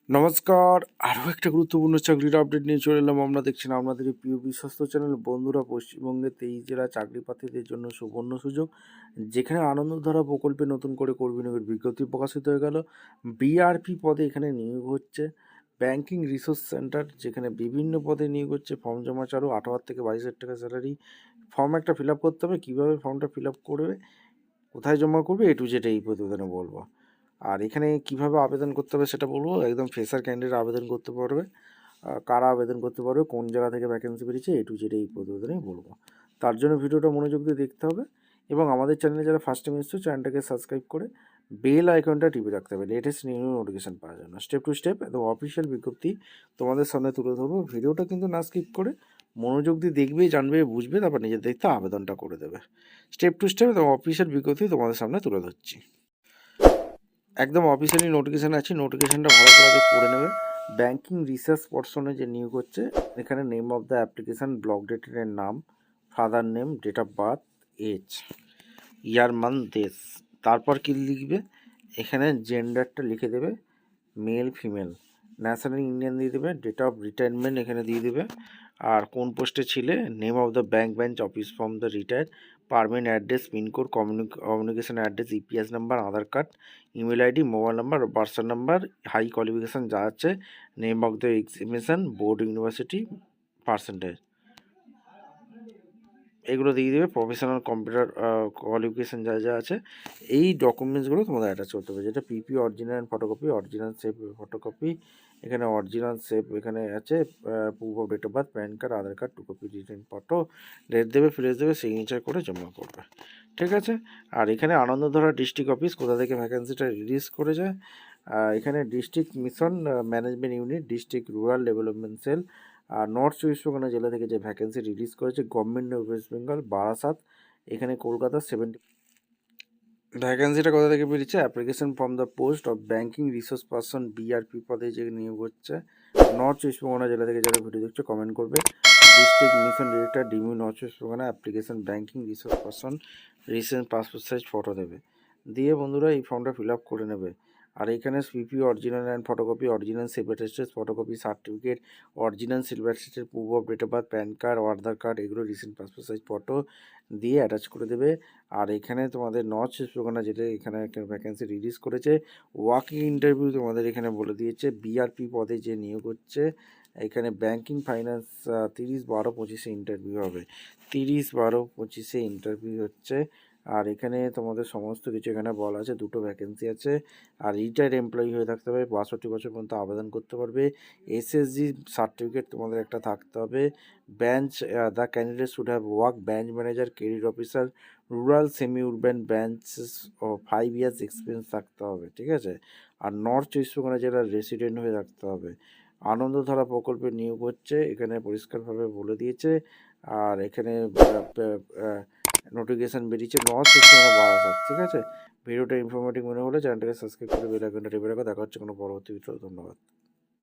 নমস্কার, আরও একটা গুরুত্বপূর্ণ চাকরির আপডেট নিয়ে চলে এলাম। আমরা দেখছেন আপনাদের এই প্রিয় বিশ্বস্ত চ্যানেল। বন্ধুরা, পশ্চিমবঙ্গের 23 জেলা চাকরি প্রার্থীদের জন্য সুবর্ণ সুযোগ, যেখানে আনন্দধারা প্রকল্পে নতুন করে কর্মী নিয়োগের বিজ্ঞপ্তি প্রকাশিত হয়ে গেল। বিআরপি পদে এখানে নিয়োগ হচ্ছে। ব্যাংকিং রিসোর্স সেন্টার, যেখানে বিভিন্ন পদে নিয়োগ হচ্ছে। ফর্ম জমা চালু, 18,000 থেকে 22,000 টাকা স্যালারি। ফর্ম একটা ফিল আপ করতে হবে। কীভাবে ফর্মটা ফিল আপ করবে, কোথায় জমা করবে, এ টু জেড এই প্রতিবেদনে বলবো। আর এখানে কিভাবে আবেদন করতে হবে সেটা বলবো। একদম ফ্রেশার ক্যান্ডিডেট আবেদন করতে পারবে। কারা আবেদন করতে পারবে, কোন জায়গা থেকে ভ্যাকেন্সি বেরিয়েছে, এ টু জেড এই প্রতিবেদনেই বলবো। তার জন্য ভিডিওটা মনোযোগ দিয়ে দেখতে হবে এবং আমাদের চ্যানেলে যারা ফার্স্ট টাইম এসছো চ্যানেলটাকে সাবস্ক্রাইব করে বেল আইকনটা টিপে রাখতে হবে লেটেস্ট নিউ নোটিফিকেশন পাওয়ার জন্য। স্টেপ টু স্টেপ একদম অফিসিয়াল বিজ্ঞপ্তি তোমাদের সামনে তুলে ধরবো। ভিডিওটা কিন্তু না স্কিপ করে মনোযোগ দিয়ে দেখবে, জানবে, বুঝবে, তারপর নিজের দায়িত্বে আবেদনটা করে দেবে। স্টেপ টু স্টেপ একদম অফিসিয়াল বিজ্ঞপ্তি তোমাদের সামনে তুলে ধরছি। একদম অফিসিয়ালি নোটিফিকেশান আছে, নোটিফিকেশানটা ভালো করে পড়ে নেবে। ব্যাংকিং রিসার্চ পার্সনে যে নিয়োগ হচ্ছে, এখানে name of the application, block ডেটের নাম, father name, date of birth, age, year, month, দেশ। তারপর কি লিখবে, এখানে জেন্ডারটা লিখে দেবে, মেল ফিমেল, ন্যাশনাল ইন্ডিয়ান দিয়ে দেবে, ডেট অফ রিটায়ারমেন্ট এখানে দিয়ে দেবে, আর কোন পোস্টে ছিলে, name of the bank branch office from the retire, permanent address, pincode, communication address, EPS number, Aadhaar card, email ID, mobile number, person number, high qualification যা আছে, name of the examination, board, university, percentage, এগুলো দিয়ে দেবে। Professional computer qualification যা যা আছে, এই ডকুমেন্টসগুলো তোমাদের অ্যাটাচ করতে হবে। যেটা PP, original photocopy, original save photocopy, এখানে অরিজিনাল সেভ এখানে আছে, proof of date of birth, PAN card, Aadhaar card, 2 copy return photo, date দেবে, ফ্রেশ দেবে, সিগনেচার করে জমা করবে। ঠিক আছে। আর এখানে আনন্দধারা ডিস্ট্রিক্ট অফিস, কোথা থেকে ভ্যাকেন্সিটা রিলিজ করে যায়, এখানে district mission management unit, district rural development cell, আর নর্থ চব্বিশ পরগনা জেলা থেকে যে ভ্যাকেন্সি রিলিজ করেছে government of West Bengal, Barasat, এখানে কলকাতা 70। ভ্যাকেন্সিটা কোথা থেকে বেরিয়েছে, application from the post of banking resource person BRP পদে যে নিয়োগ হচ্ছে। নর্থ চব্বিশ পরগনা জেলা থেকে যারা ভিডিও দেখছো কমেন্ট করবে, ডিস্ট্রিক্ট মিশন ডিরেক্টর, ডিমিউ, নর্থ চব্বিশ Pargana, application banking resource person, recent passport size photo দেবে। দিয়ে বন্ধুরা এই ফর্মটা ফিল আপ করে নেবে। আর এখানে PP, original and photocopy, original silver টেস্টের ফটোকপি, সার্টিফিকেট, অরিজিনাল সিলভার টেস্টের proof of date of birth, PAN card, Aadhaar card, এগুলো রিসেন্ট পাসপোর্ট সাইজ ফটো দিয়ে অ্যাটাচ করে দেবে। আর এখানে তোমাদের নর্থ চব্বিশ পরগনা যেটা এখানে একটা ভ্যাকেন্সি রিলিজ করেছে, ওয়াকিং ইন্টারভিউ তোমাদের এখানে বলে দিয়েছে। বিআরপি পদে যে নিয়োগ হচ্ছে, এখানে ব্যাংকিং ফাইন্যান্স 30/12/25 ইন্টারভিউ হবে। 30/12/25 ইন্টারভিউ হচ্ছে। আর এখানে তোমাদের সমস্ত কিছু এখানে বলা আছে। 2টো ভ্যাকেন্সি আছে। আর রিটায়ার্ড এমপ্লয়ি হয়ে থাকতে হবে, 62 বছর পর্যন্ত আবেদন করতে পারবে। এসএসজি সার্টিফিকেট তোমাদের একটা থাকতে হবে। Bench, the candidate should have work branch manager, credit officer, rural semi urban branches ও 5 ইয়ার্স এক্সপিরিয়েন্স থাকতে হবে। ঠিক আছে। আর নর্থ চব্বিশ পরগনা জেলার রেসিডেন্ট হয়ে থাকতে হবে। আনন্দধারা প্রকল্পে নিয়োগ হচ্ছে, এখানে পরিষ্কারভাবে বলে দিয়েছে। আর এখানে নোটিফিকেশান বেরিয়েছে নর্থ চব্বিশ পরগনা, বারাসাত। ঠিক আছে। ভিডিওটা ইনফরমেটিভ মনে হলে চ্যানেলটাকে সাবস্ক্রাইব করে বেল আইকনটা টিপে রাখো। দেখা হচ্ছে কোনো পরবর্তী ভিডিও। ধন্যবাদ।